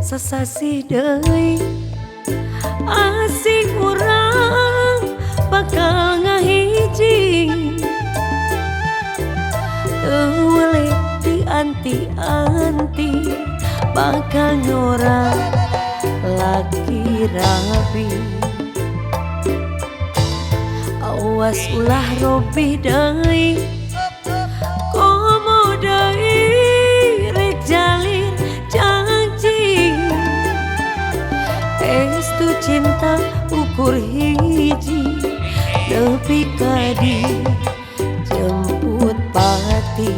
sasasi deui asing urang bakal ngahiji teu weleh dianti-anti bakal nyorang lagi rabi. Awas ulah robih deui komo deui rek jalin janji estu cinta ukur hiji nepi ka dijemput pati.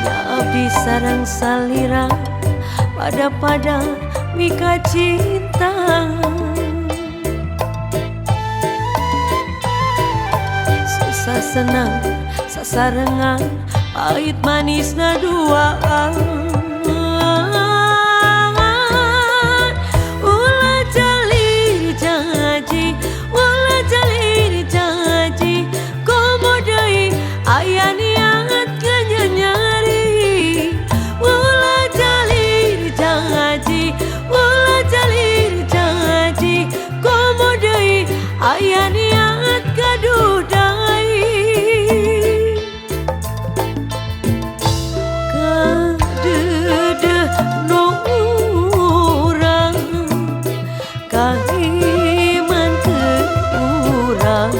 Ngabdi sareng salira pada mika cinta susah senang sasarengan pahit manisna duaan. Ulah jalin janji ulah jalin janji komo deui aya niat nganyari. Ulah jalin janji ulah jalin janji komo deui aya niat kadudai. Kadedeh nu urang kahiman ke urang.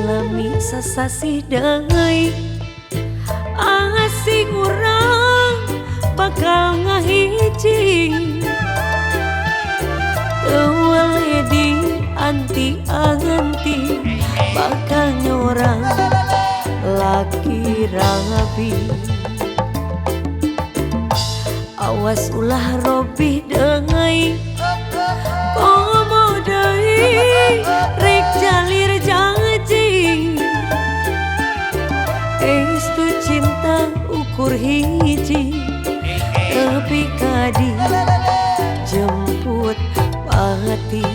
Lami sasasi deui asing urang bakal ngahiji teu weleh dianti-anti bakal nyorang lagi rabi. Awas ulah robih deui komo deui rek jalir janji estu cinta ukur hiji tapi ka dijemput pati.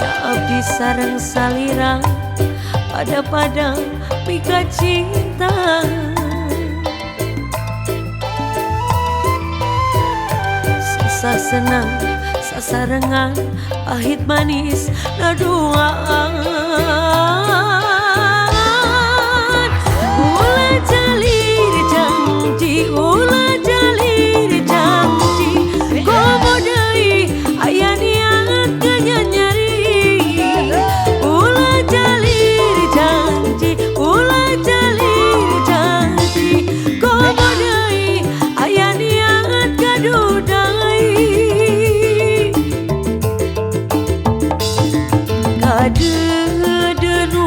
Ngabdi sareng salira pada mika cinta susah senang sasarengan pahit manis naduaan. Ulah jalin janji ulah jalin janji komo deui aya niat nganyari. Ulah jalin janji ulah jalin janji komo deui aya niat kadudai. Kadedeh nu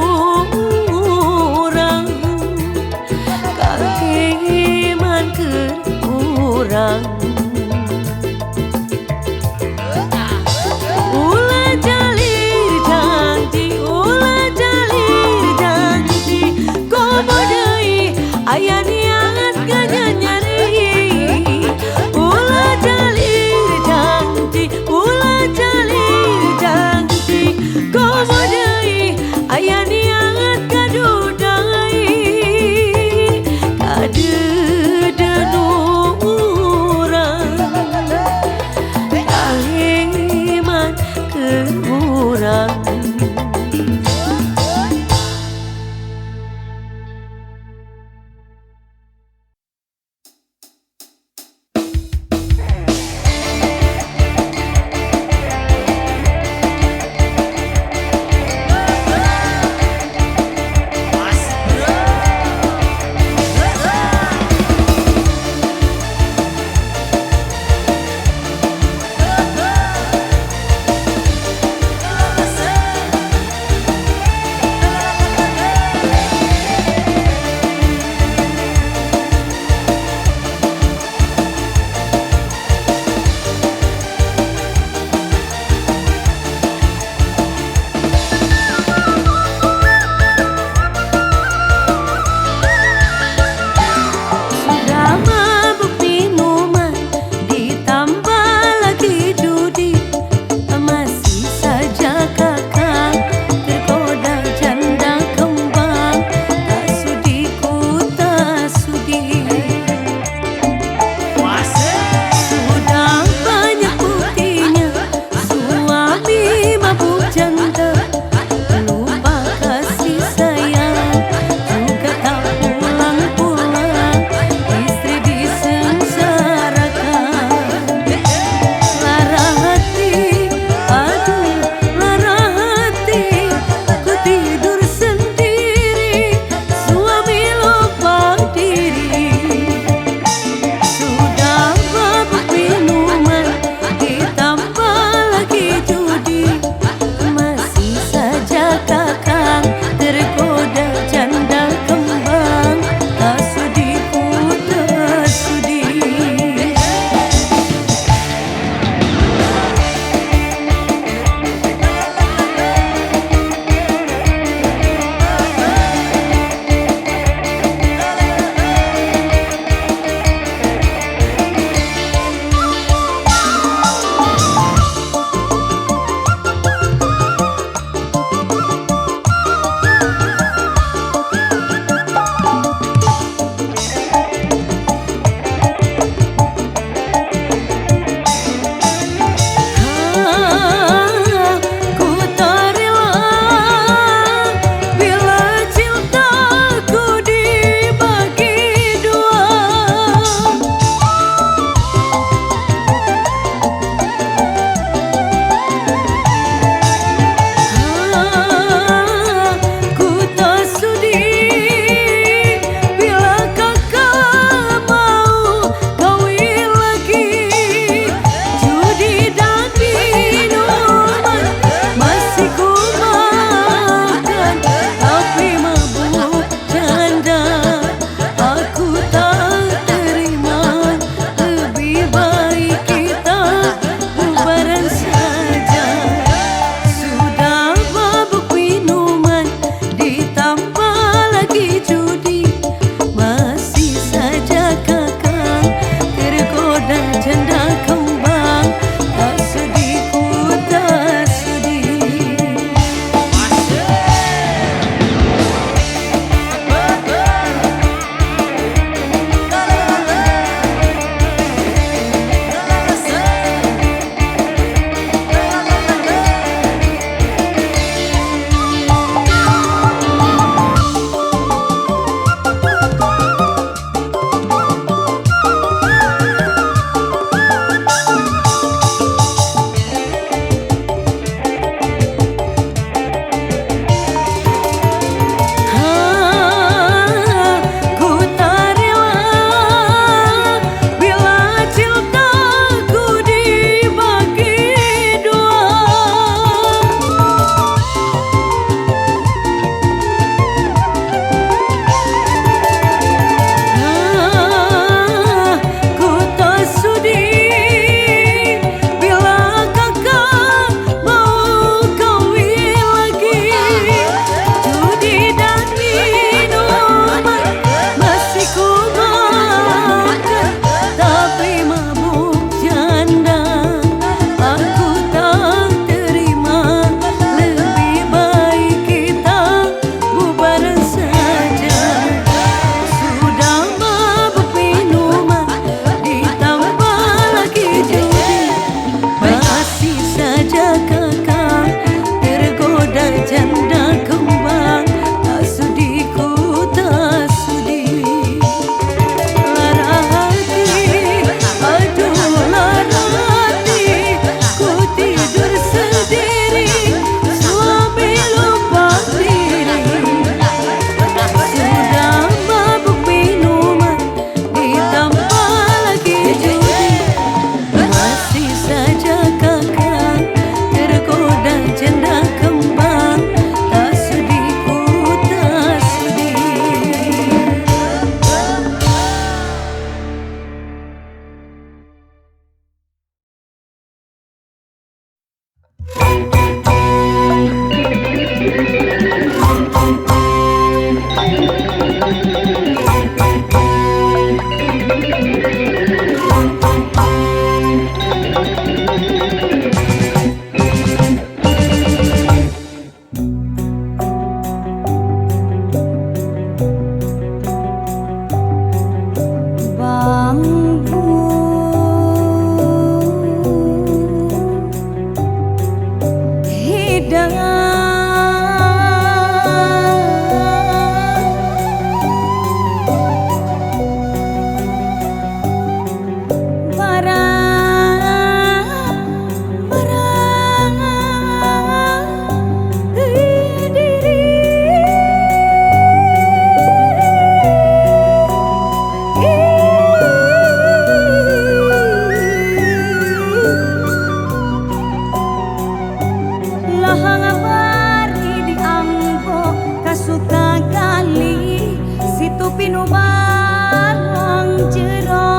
parong jero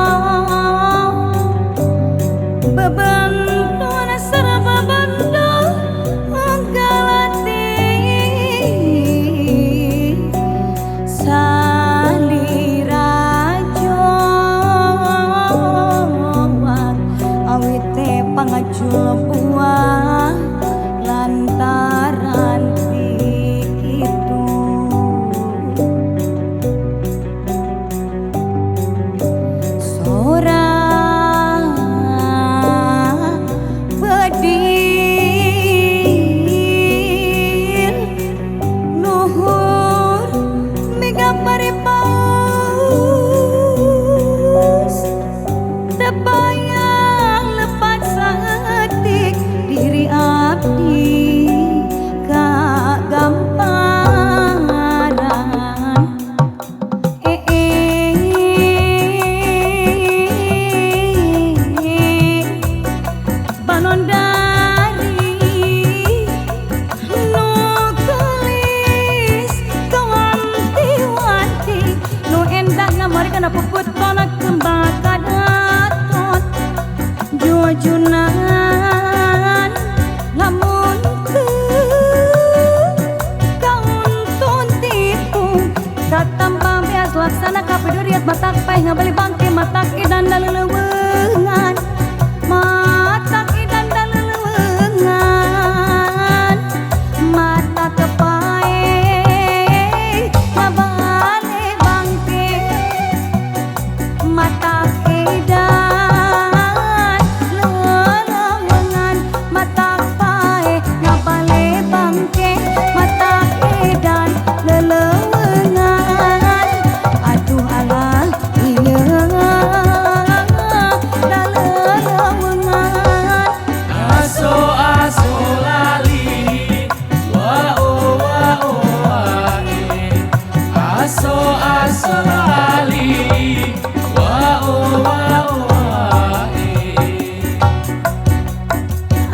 bebenton serba bando galati salirajo awit teh pangajul buah lantaran itu sorang bedil nuhur mega parepaus tebayang lepat satik diri abdi kagamparan banon dari nu gelis kawanti-wanti nu endah ngamari kana puput tona kembang kadatot jujunan lamun kaun tipu katambah beas laksana kapeduriat matak peh ngabali bangke matak idan daleuleungan matak idan daleuleungan mata tepae ngabale bangke mata edan leleungan mata pae ngabale bangke mata edan leleungan aduh alah ieu daleleungan Aso lali wa o ae Aso lali wa o ae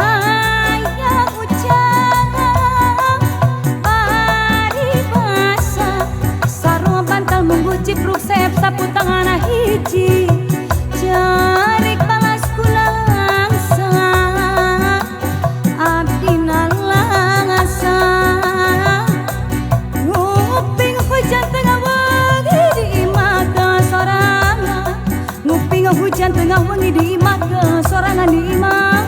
ayah ucap paribasa sarua bantal menggucip rusep sapu tangan hiji jarik balas kulangsa abdi nalangasa nguping hujan tengah wengi di imah sorangan nguping hujan tengah wengi di imah sorangan di imah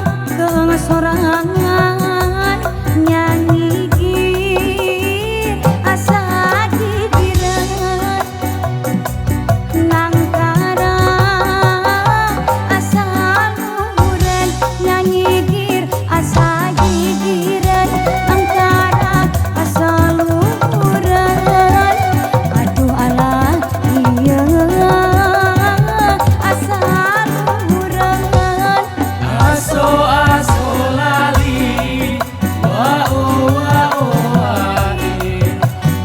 sorangan nyanyi gir asa digireun nangkara asa luhureun nyanyi gir asa gigireun nangkara asa luhureun aduh alah ieu asa luhureun Aso lali wa o ae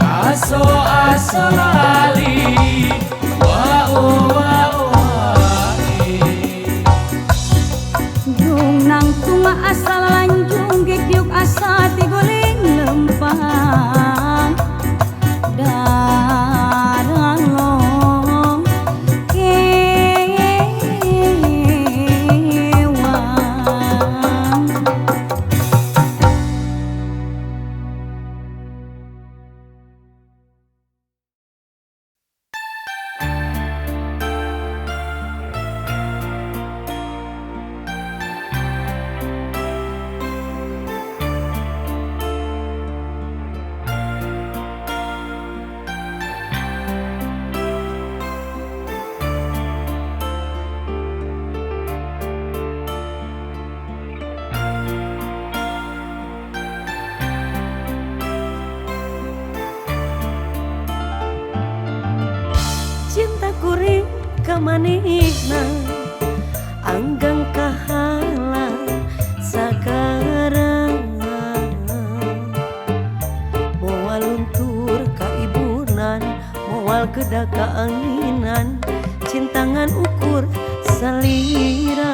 Aso lali wa o ae Jung nang tunga asal lanjung gigyuk asa tiguling lempang darang long kewang cinta kuring kamanehna anggang kahala sakarang moal luntur kaibunan moal kedah kaanginan cintangan ukur salira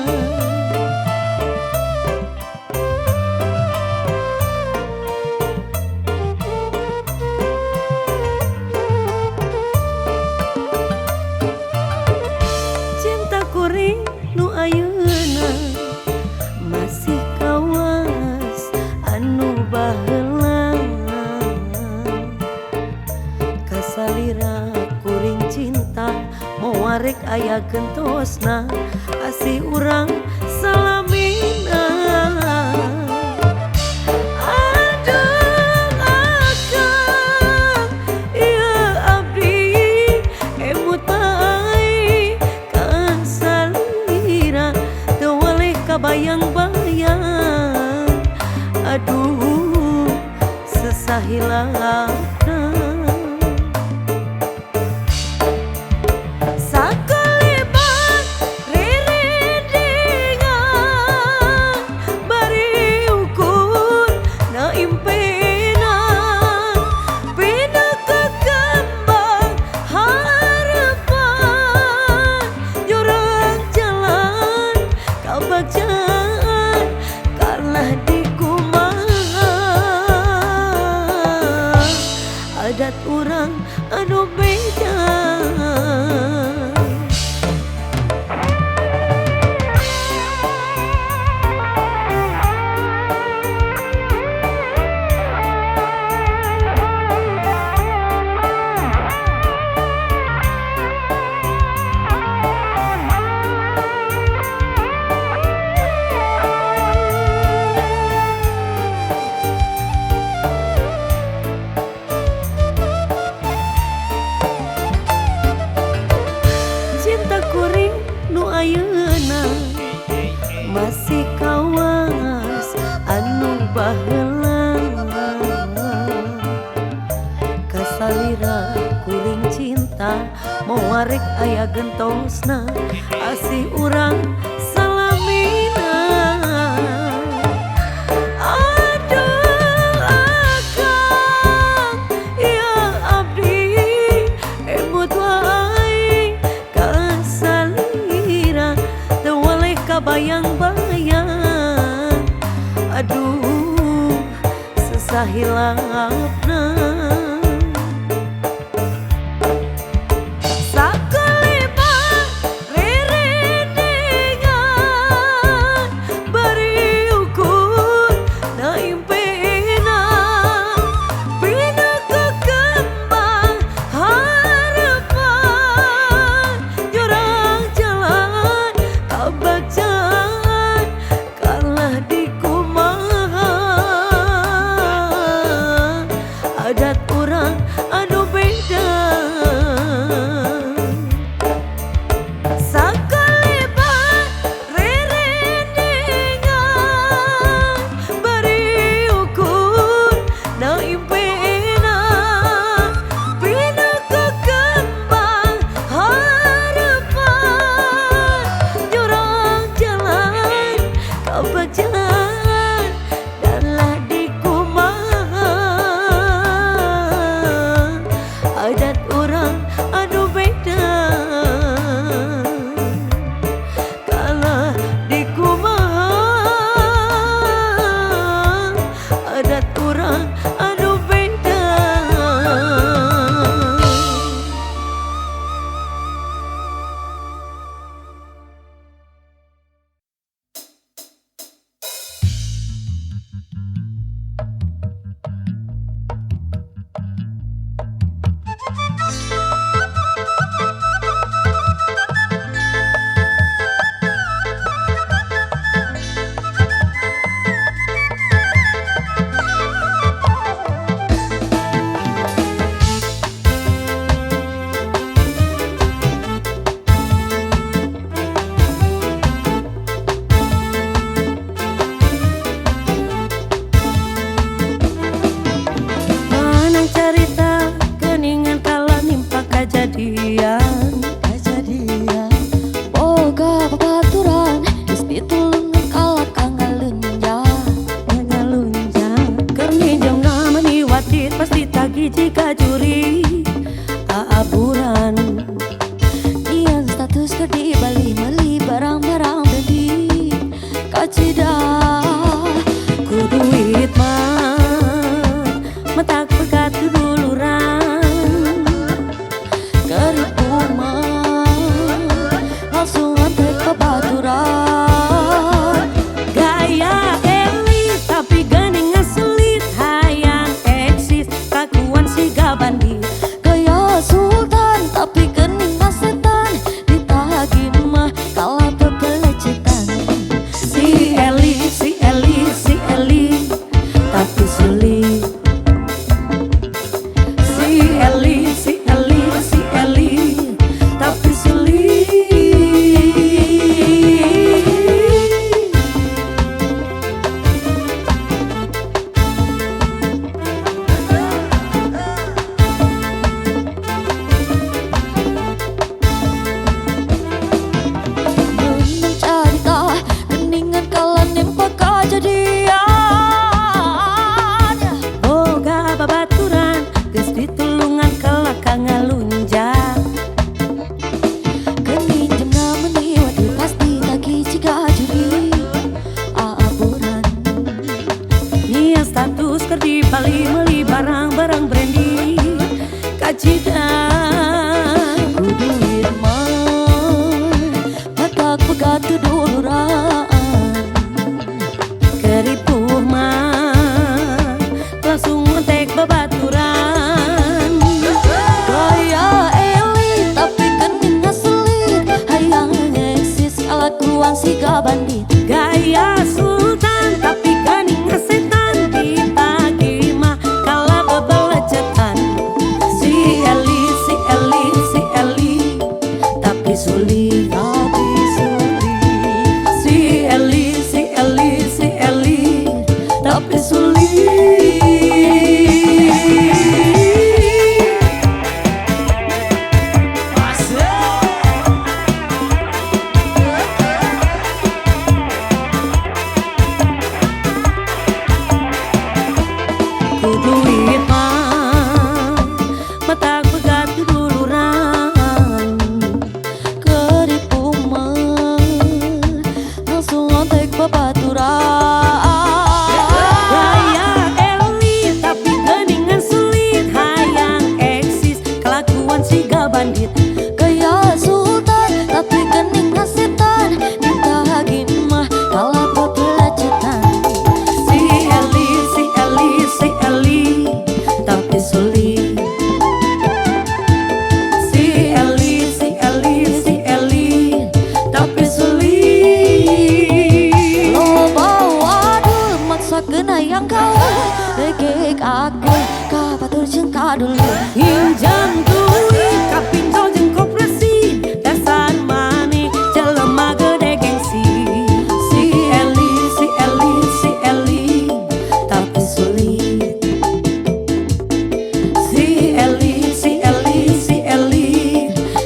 arek aya gentosna asih urang salamina. Aduh akang ieu abdi emut bae ka salira teu waleh kabayang-bayang. Aduh sesahilana adat urang anu beda. Ayeuna masih kawas anu baheula kasalira kuring cinta mau warek aya gentosna asih urang salamina. Aduh akang ieu abdi emut wae ka kabayang-bayang. Aduh sesahilapna sakalibat rerendengan bari ukur na impena bina kekembang harapan jurang jalan kabaca adat urang anu beda. Sakalibat rerendengan bari ukur na impena bina kekembang harapan jurang jalan kabajan danlah adat urang anu beda. Kalah di kumaha adat urang anu beda. Boga babaturan geus pitulung kalap kangalunja keur minjemna mani watit pasti tagih jika juri aaburan ieu status keur di Bali meuli barang-barang bendi kacida ku duit mah metak pegat duluran keripuma langsung antek sulit, tapi sulit. Si Eli, si Eli, si Eli, tapi sulit. Duit mata pegat duluran keripu langsung lontek babaturan. Raya elit tapi geningan sulit, hayang eksis kelakuan siga bandit. Gaya sultan tapi geningan setan, ditagih mah kalah pepelacetan. Si Eli, si Eli, si Eli, tapi sulit. Si Eli, si Eli, si Eli, tapi sulit. Lo bawa dul maksakeun hayang gaul, legek aku ka batur jeung ka dulu. Hinjam duit ka pinjol jeung koperasi, dasar mani jelema gede gengsi. Si Eli, si Eli, si Eli, tapi sulit. Si Eli, si Eli, si Eli,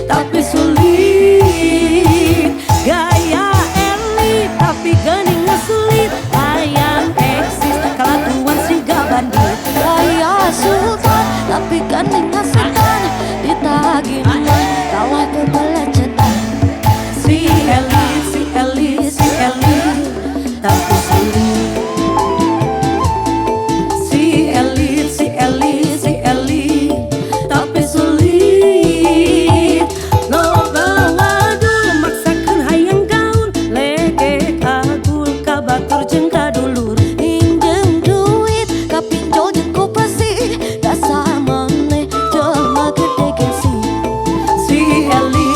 tapi sulit. Gaya Eli tapi gening ngesulit, hayang eksis kelakuan siga bandit. Gaya sultan tapi gening ngesetan, ditagih mah kalah kepelecetan. Si Eli, si Eli, si Eli, tapi sulit. Si Eli, si Eli, si Eli, tapi sulit. Lo bawa dul maksakeun hayang gaun, legek agul ka batur jeung ka dulur. Pinjem duit ka pinjol jeung koperasi, dasar maneh jelema gede gengsi. Si Eli,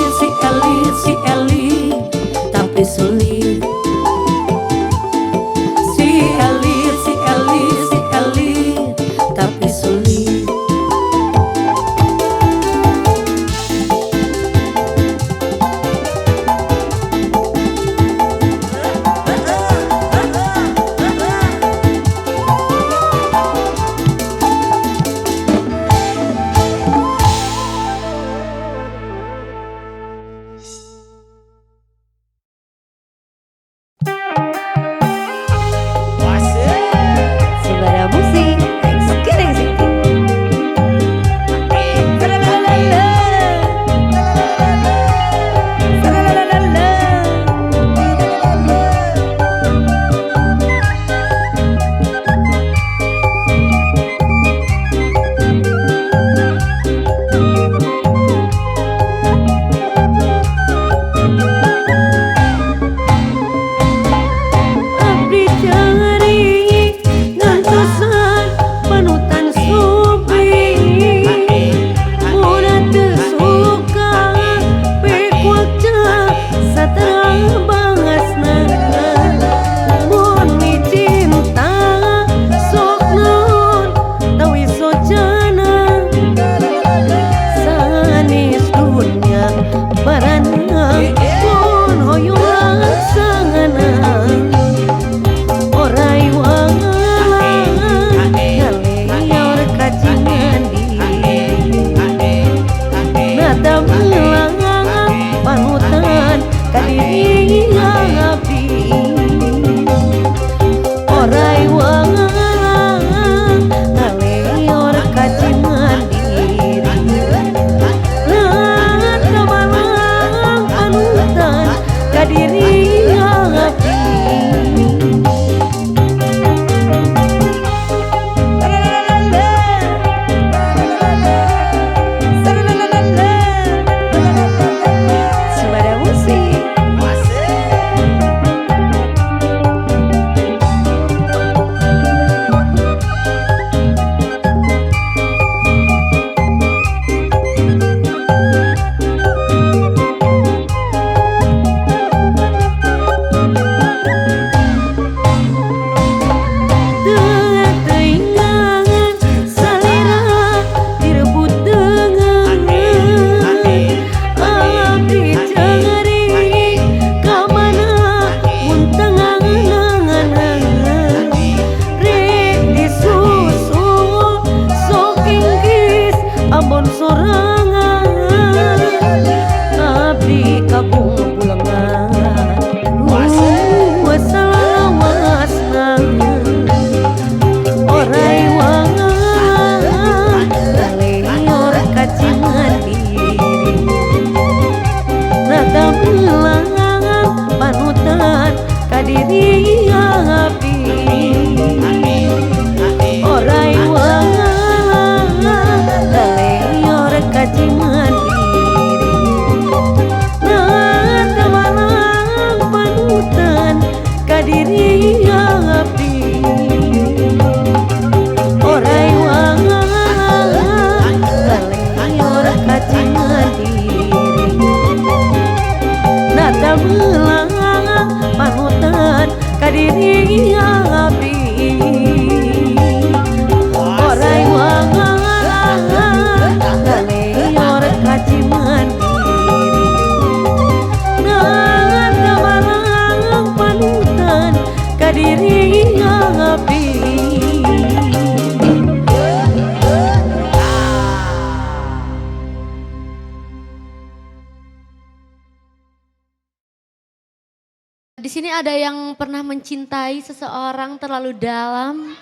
Di sini ada yang pernah mencintai seseorang terlalu dalam?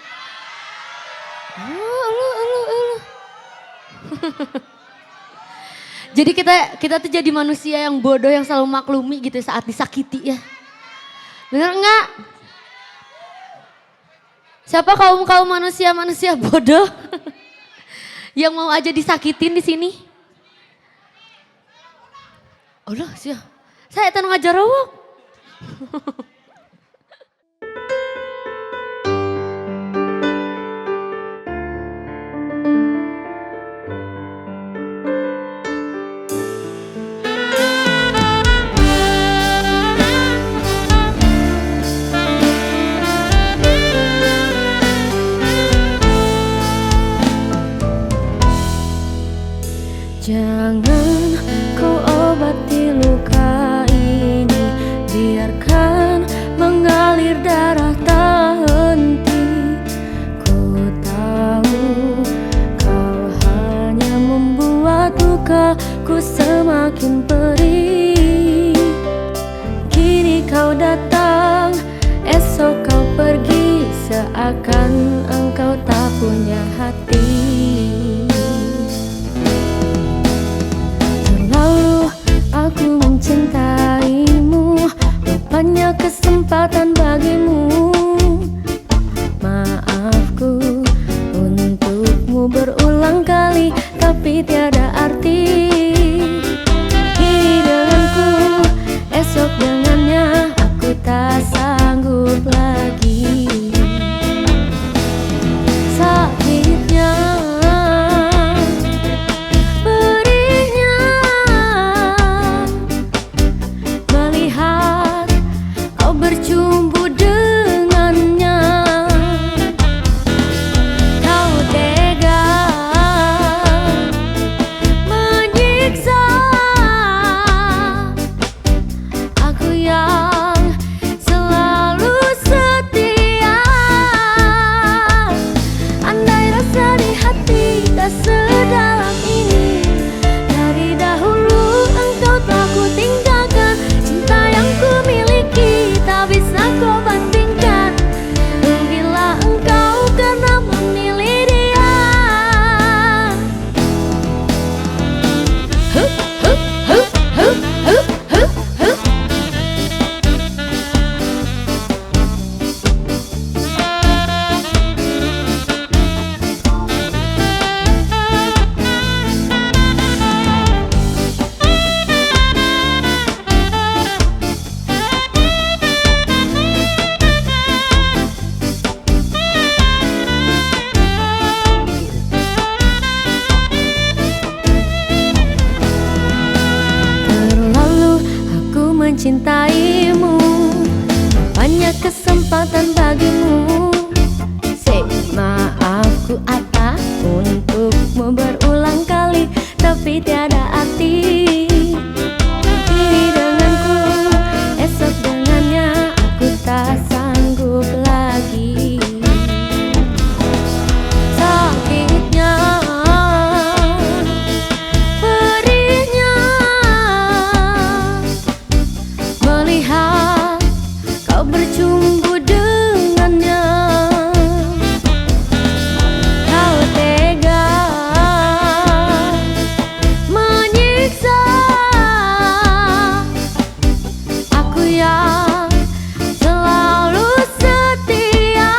Elu. Jadi kita tuh jadi manusia yang bodoh yang selalu maklumi gitu saat disakiti ya. Bener nggak? Siapa kaum manusia bodoh yang mau aja disakitin di sini? Oh loh, saya tenang aja rawok. Jangan kau obati luka ini, biarkan mengalir darah tak henti. Ku tahu kau hanya membuat lukaku semakin perih. Kini kau datang, esok kau pergi, seakan engkau tak punya hati. Aku mencintaimu, rupanya kesempatan bagimu. Maafku untukmu berulang kali, tapi tiada arti. Kini denganku, esok dengannya, aku tak sanggup lagi. Sakitnya, bercumbu dengannya. Kau tega menyiksa aku yang selalu setia. Andai rasa di hati tak sedalam ini, dari dahulu engkau telah ku tinggalkan. Cinta yang ku miliki tak bisa kau bandingkan. Rugilah engkau karena memilih dia. Mencintaimu, banyak kesempatan bagimu. Say maafku apa untukmu berulang kali, tapi tiada arti. Kini denganku, esok dengannya, aku tak sanggup lagi. Sakitnya, melihat kau bercumbu dengannya. Kau tega menyiksa aku yang selalu setia.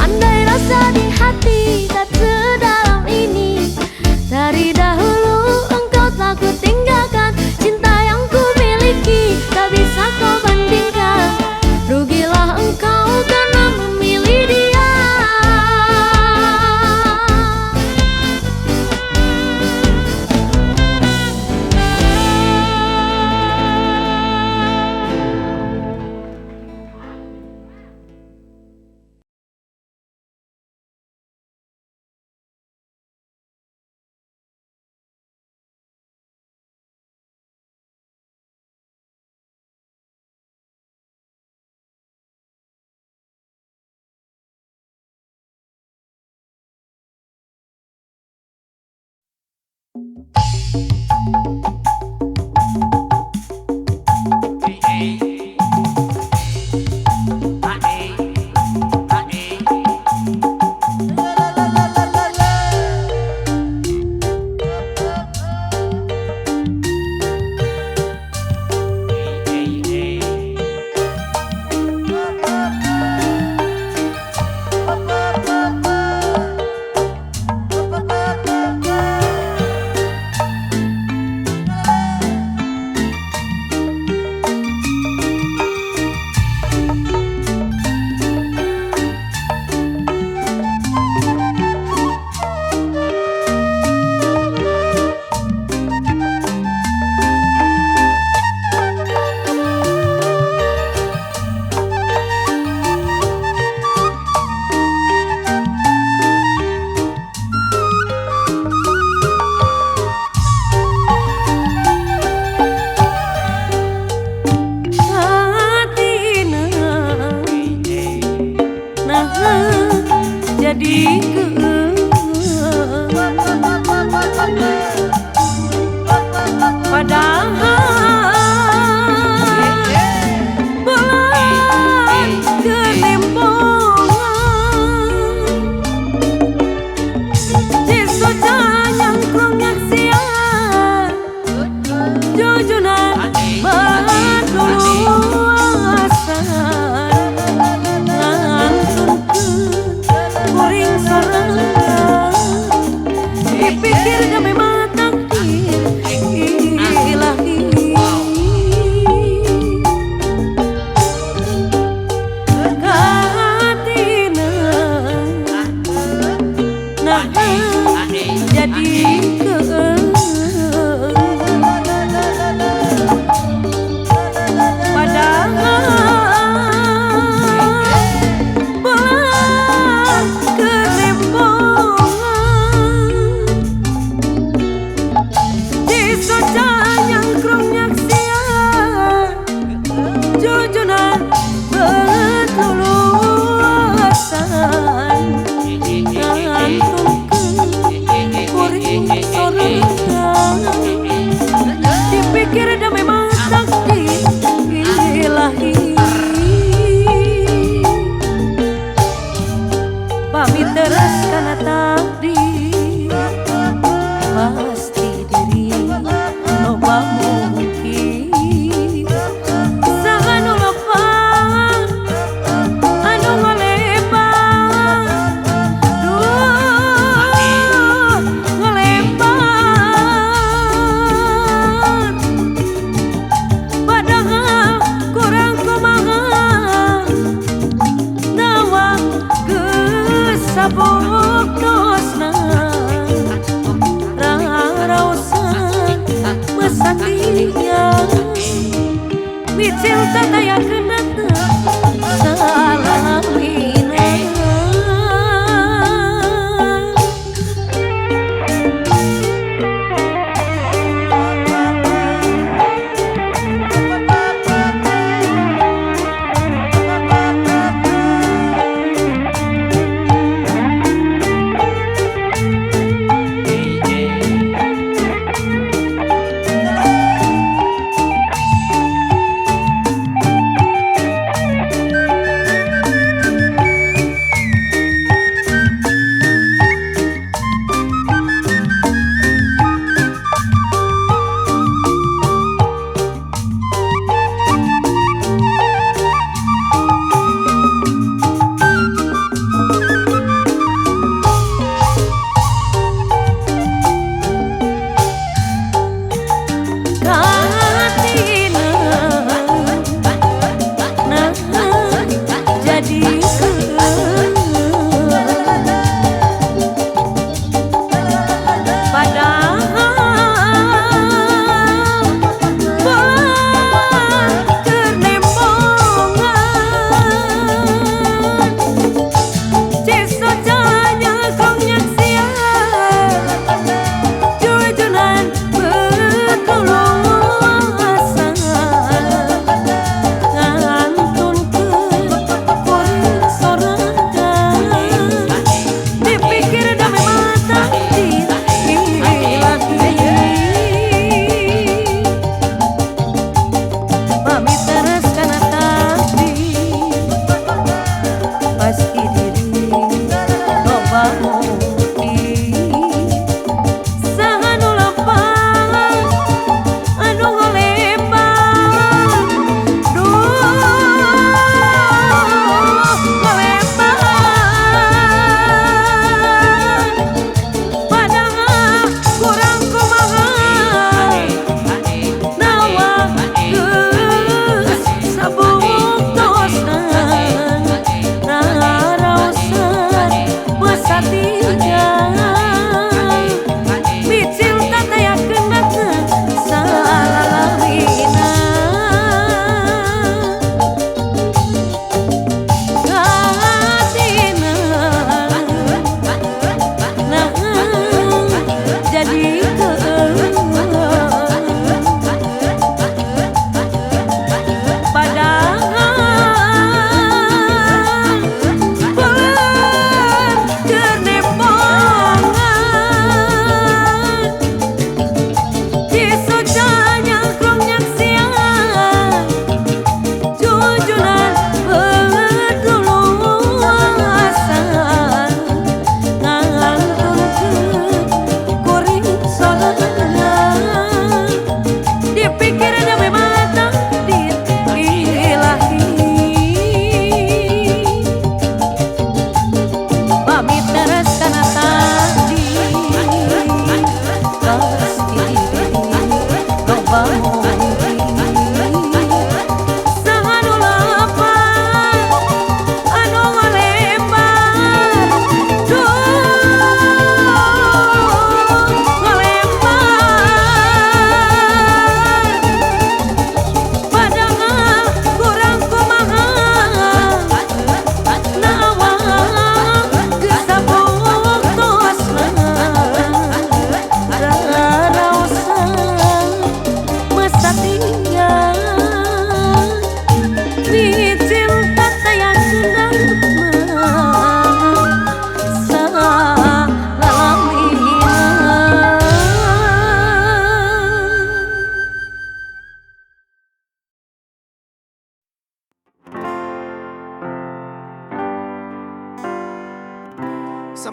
Andai rasa di hati tak sedalam ini, dari dahulu engkau telah ku tinggalkan. Cinta yang ku miliki tak bisa kau bandingkan. Rugilah engkau karena memilih dia.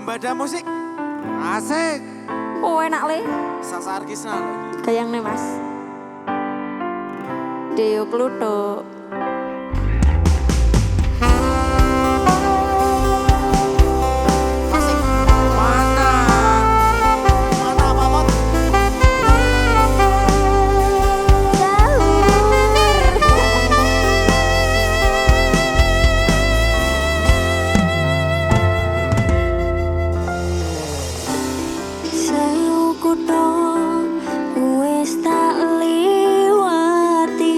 Sembada musik. Asik. Oh enak le. Sasar Kisna lagi. Gayang nih mas. Deo Pluto. Asik. Mana? Mana Mamot? Seu kutho wis tak liwati.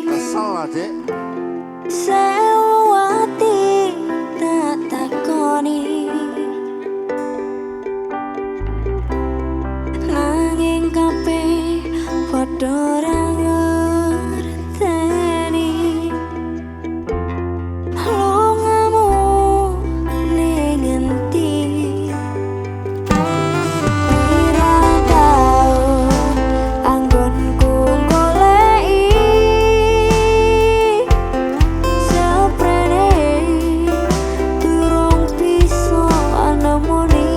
Kesel Dek. Seu ati tak takoni. Nanging kabeh padha ora ngerteni. Lungamu ning endi? Ora tau anggonku goleki seprene durung bisa nemoni.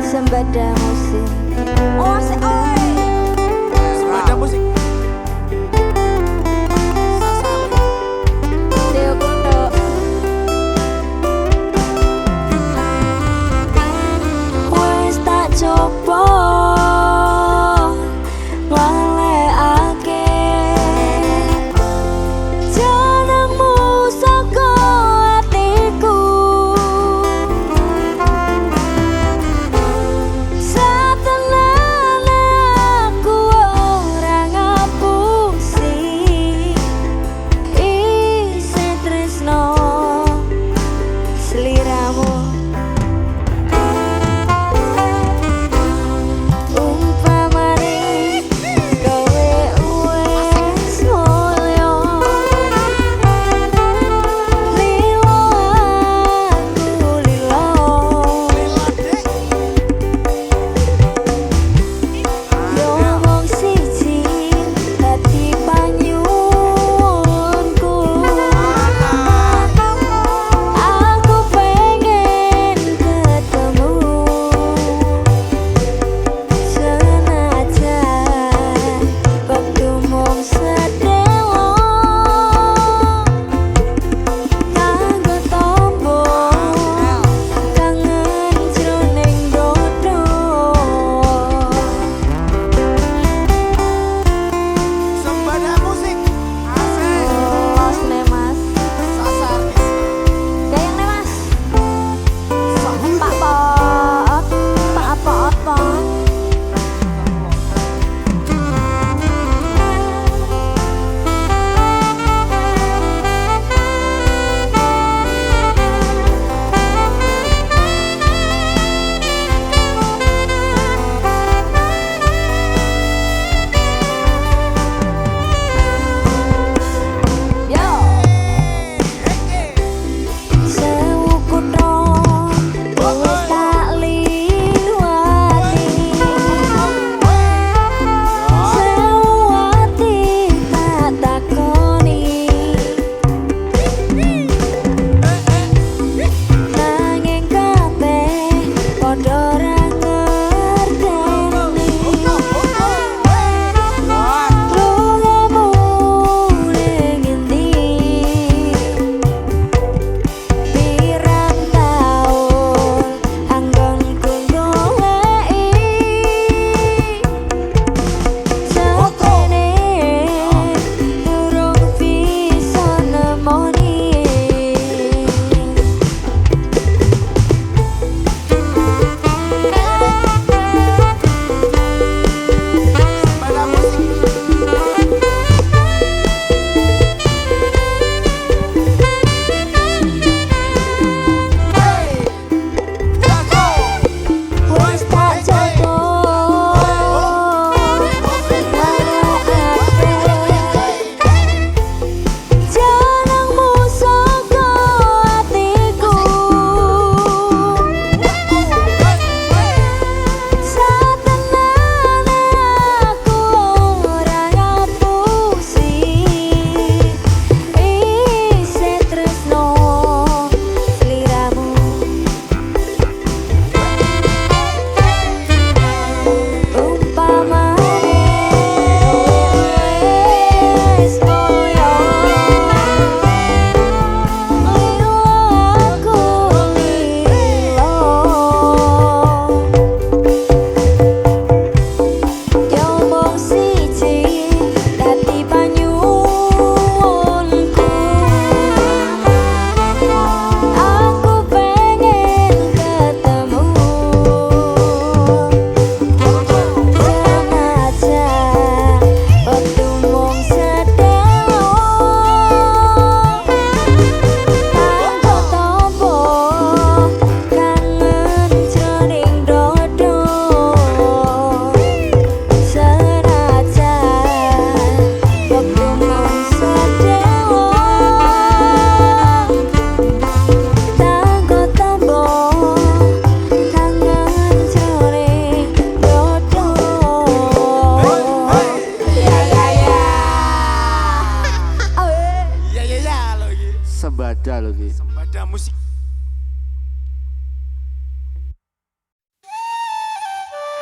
Sembada musik. Oh, asik oi. Sembada musik. Sasar lagi. Deo Pluto. Wis tak coba ngalekake jenengmu saka atiku. Satenane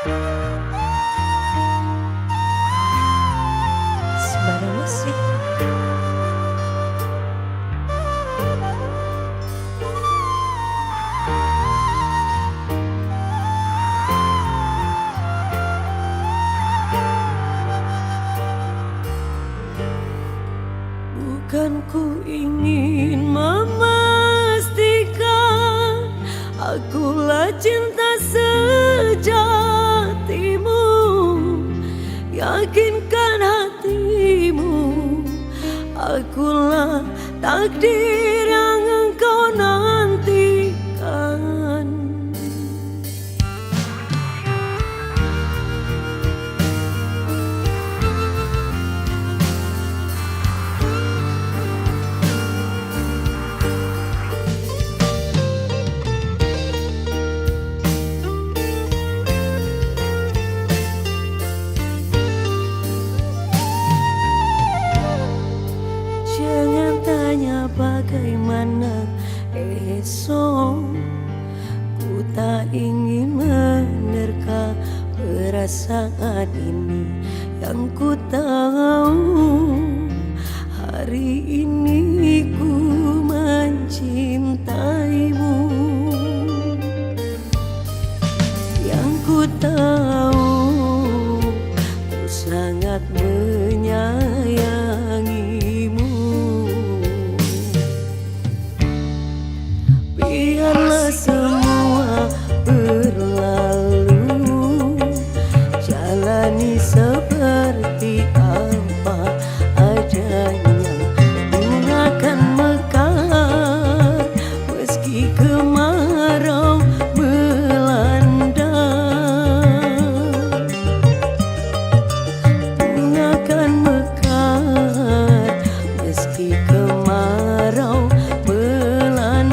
Sembara musik. Bukan ku ingin memastikan akulah cinta sejatimu, yakinkan hatimu akulah takdir yang engkau nantikan. Jangan tanya bagaimana esok, ku tak ingin menerka perasaan ini. Yang ku tahu hari ini ku mencintaimu. Yang ku tahu ku sangat menyayangimu. Biarlah semua berlalu, jalani seperti apa adanya. Bunga akan mekar meski kemarau melanda. Bunga akan mekar meski kemarau melanda.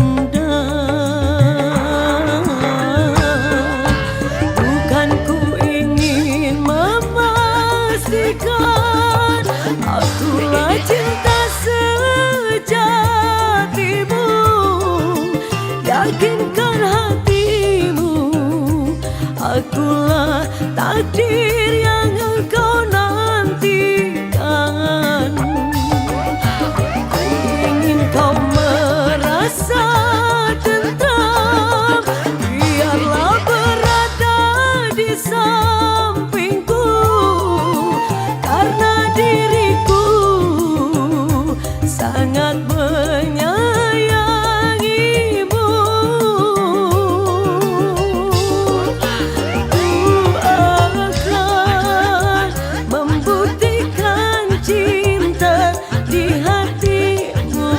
Bukan ku ingin memastikan akulah cinta sejatimu, yakinkan hatimu akulah takdir yang engkau nantikan. Ku ingin kau merasa tentram, biarlah berada di sampingku, karena diriku sangat menyayangimu. Ku akan membuktikan cinta di hatimu.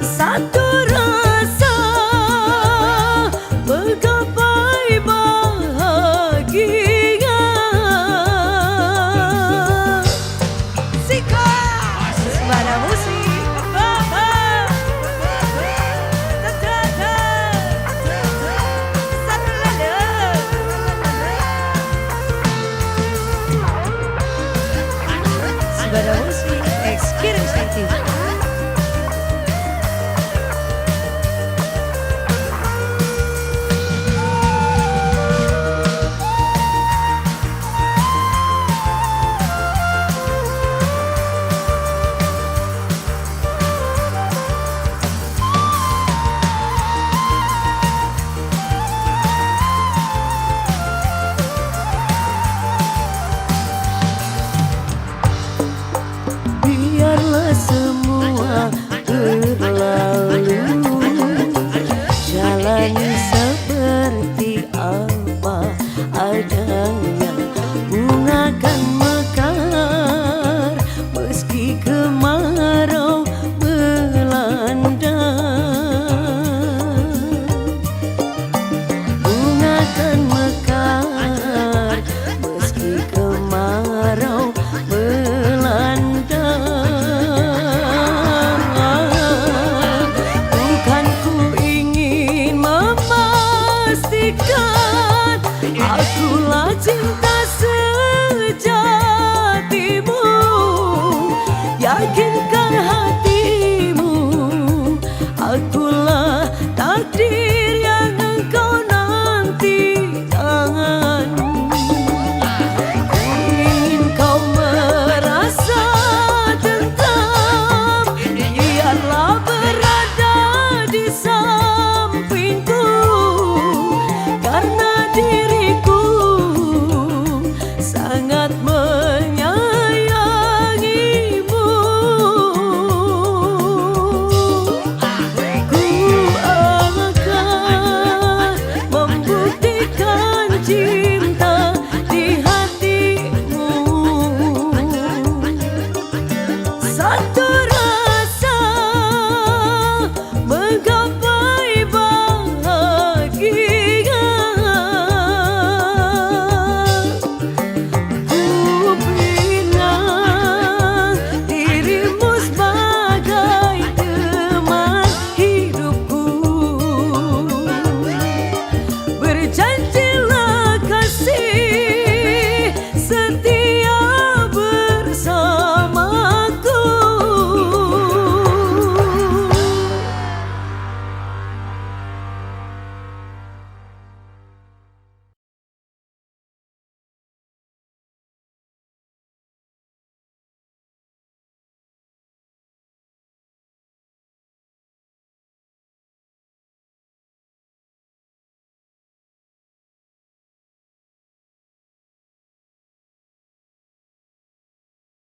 Satu rasa menggapai bahagia. Sika Sembara musik. Sembara musik Experience Active. Biarlah semua berlalu, jalani seperti apa adanya. Bunga akan mekar meski kemarau melanda. Bunga akan mekar meski kemarau melanda. Bukan ku ingin memastikan akulah cinta sejatimu, yakinkan hatimu akulah takdir